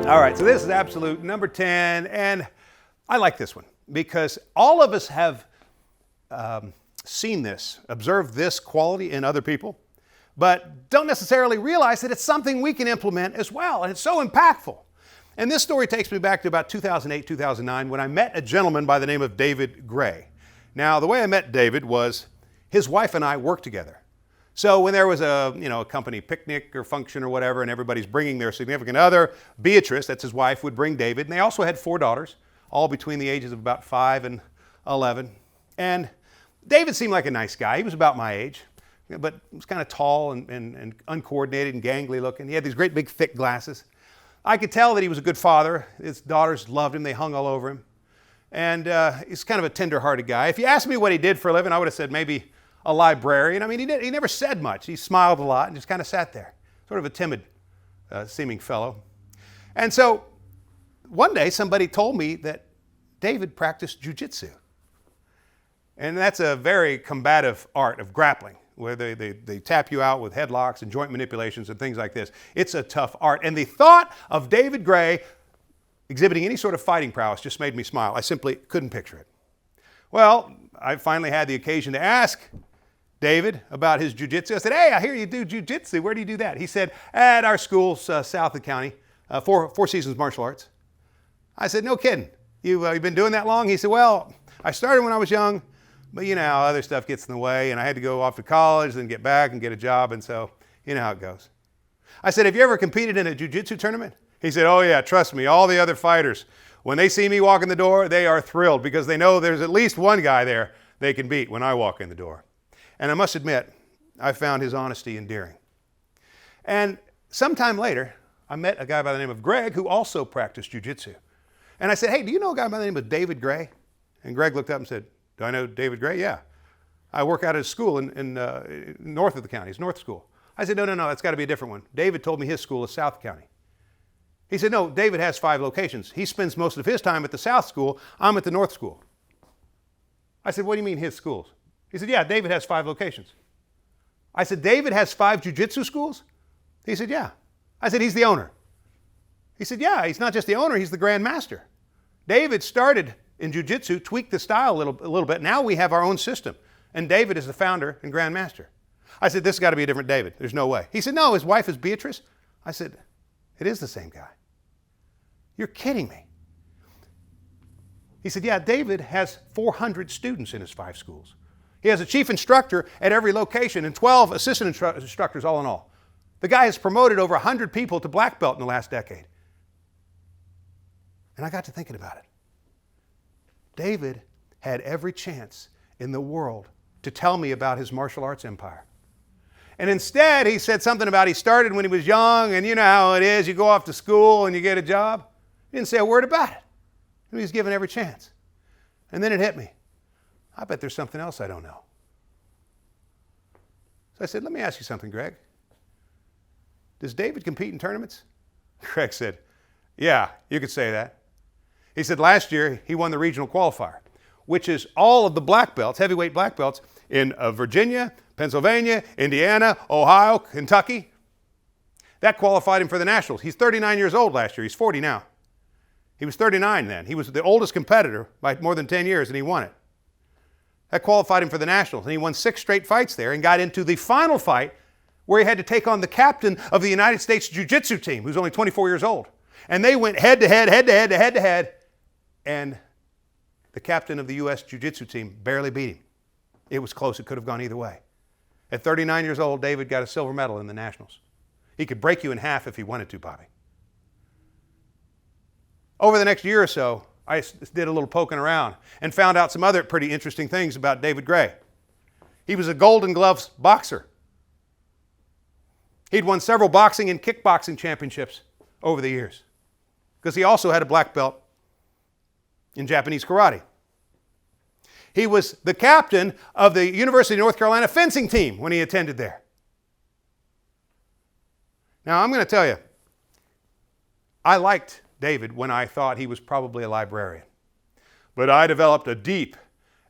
All right, so this is absolute number 10, and I like this one because all of us have seen this, observed this quality in other people, but don't necessarily realize that it's something we can implement as well, and it's so impactful. And this story takes me back to about 2008, 2009, when I met a gentleman by the name of David Gray. Now, the way I met David was his wife and I worked together. So when there was a company picnic or function or whatever, and everybody's bringing their significant other, Beatrice, that's his wife, would bring David. And they also had 4 daughters, all between the ages of about 5 and 11. And David seemed like a nice guy. He was about my age, but he was kind of tall and uncoordinated and gangly looking. He had these great big thick glasses. I could tell that he was a good father. His daughters loved him. They hung all over him. And he's kind of a tender-hearted guy. If you asked me what he did for a living, I would have said maybe a librarian. I mean, he never said much. He smiled a lot and just kind of sat there, sort of a timid seeming fellow. And so one day somebody told me that David practiced jujitsu. And that's a very combative art of grappling, where they tap you out with headlocks and joint manipulations and things like this. It's a tough art. And the thought of David Gray exhibiting any sort of fighting prowess just made me smile. I simply couldn't picture it. Well, I finally had the occasion to ask David about his jiu-jitsu. I said, hey, I hear you do jiu-jitsu. Where do you do that? He said, at our school south of the county, Four Seasons Martial Arts. I said, no kidding. You've been doing that long? He said, well, I started when I was young, but you know how other stuff gets in the way, and I had to go off to college, then get back and get a job, and so you know how it goes. I said, have you ever competed in a jiu-jitsu tournament? He said, oh yeah, trust me, all the other fighters, when they see me walk in the door, they are thrilled because they know there's at least one guy there they can beat when I walk in the door. And I must admit, I found his honesty endearing. And sometime later, I met a guy by the name of Greg who also practiced jiu-jitsu. And I said, hey, do you know a guy by the name of David Gray? And Greg looked up and said, do I know David Gray? Yeah. I work out at a school in north of the county. It's North School. I said, no, that's got to be a different one. David told me his school is South County. He said, no, David has 5 locations. He spends most of his time at the South School. I'm at the North School. I said, what do you mean his schools? He said, yeah, David has 5 locations. I said, David has 5 jiu-jitsu schools? He said, yeah. I said, he's the owner. He said, yeah, he's not just the owner, he's the Grand Master. David started in jiu-jitsu, tweaked the style a little bit. Now we have our own system. And David is the founder and Grand Master. I said, this has got to be a different David. There's no way. He said, no, his wife is Beatrice. I said, it is the same guy. You're kidding me. He said, yeah, David has 400 students in his 5 schools. He has a chief instructor at every location and 12 assistant instructors all in all. The guy has promoted over 100 people to black belt in the last decade. And I got to thinking about it. David had every chance in the world to tell me about his martial arts empire. And instead, he said something about he started when he was young, and you know how it is. You go off to school and you get a job. He didn't say a word about it. He was given every chance. And then it hit me. I bet there's something else I don't know. So I said, let me ask you something, Greg. Does David compete in tournaments? Greg said, yeah, you could say that. He said last year he won the regional qualifier, which is all of the black belts, heavyweight black belts, in Virginia, Pennsylvania, Indiana, Ohio, Kentucky. That qualified him for the Nationals. He's 39 years old last year. He's 40 now. He was 39 then. He was the oldest competitor by more than 10 years, and he won it. That qualified him for the Nationals, and he won 6 straight fights there and got into the final fight where he had to take on the captain of the United States Jiu-Jitsu team, who's only 24 years old. And they went head-to-head, and the captain of the U.S. Jiu-Jitsu team barely beat him. It was close. It could have gone either way. At 39 years old, David got a silver medal in the Nationals. He could break you in half if he wanted to, Bobby. Over the next year or so, I did a little poking around and found out some other pretty interesting things about David Gray. He was a Golden Gloves boxer. He'd won several boxing and kickboxing championships over the years because he also had a black belt in Japanese karate. He was the captain of the University of North Carolina fencing team when he attended there. Now, I'm going to tell you, I liked David when I thought he was probably a librarian. But I developed a deep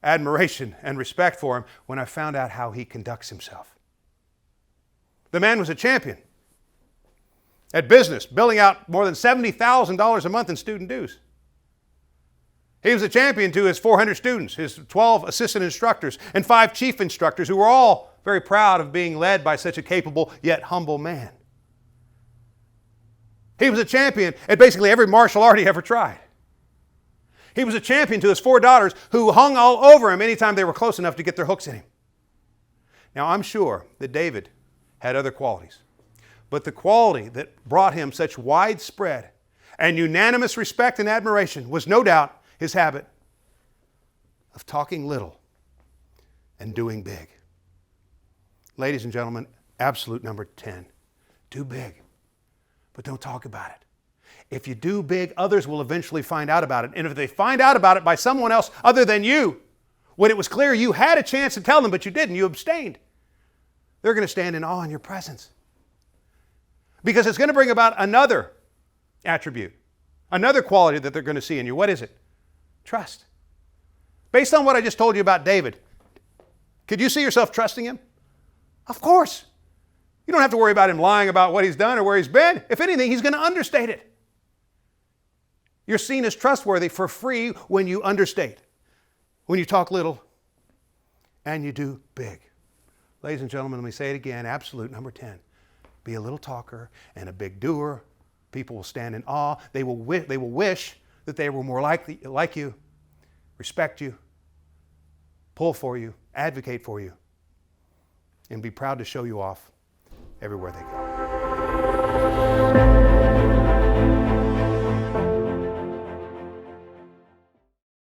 admiration and respect for him when I found out how he conducts himself. The man was a champion. At business, billing out more than $70,000 a month in student dues. He was a champion to his 400 students, his 12 assistant instructors, and 5 chief instructors who were all very proud of being led by such a capable yet humble man. He was a champion at basically every martial art he ever tried. He was a champion to his 4 daughters who hung all over him anytime they were close enough to get their hooks in him. Now, I'm sure that David had other qualities, but the quality that brought him such widespread and unanimous respect and admiration was no doubt his habit of talking little and doing big. Ladies and gentlemen, absolute number 10. Do big, but don't talk about it. If you do big, others will eventually find out about it. And if they find out about it by someone else other than you, when it was clear you had a chance to tell them, but you didn't, you abstained, they're going to stand in awe in your presence. Because it's going to bring about another attribute, another quality that they're going to see in you. What is it? Trust. Based on what I just told you about David, could you see yourself trusting him? Of course. You don't have to worry about him lying about what he's done or where he's been. If anything, he's going to understate it. You're seen as trustworthy for free when you understate, when you talk little and you do big. Ladies and gentlemen, let me say it again, absolute number 10. Be a little talker and a big doer. People will stand in awe. They will wish that they were more like you, respect you, pull for you, advocate for you, and be proud to show you off everywhere they go.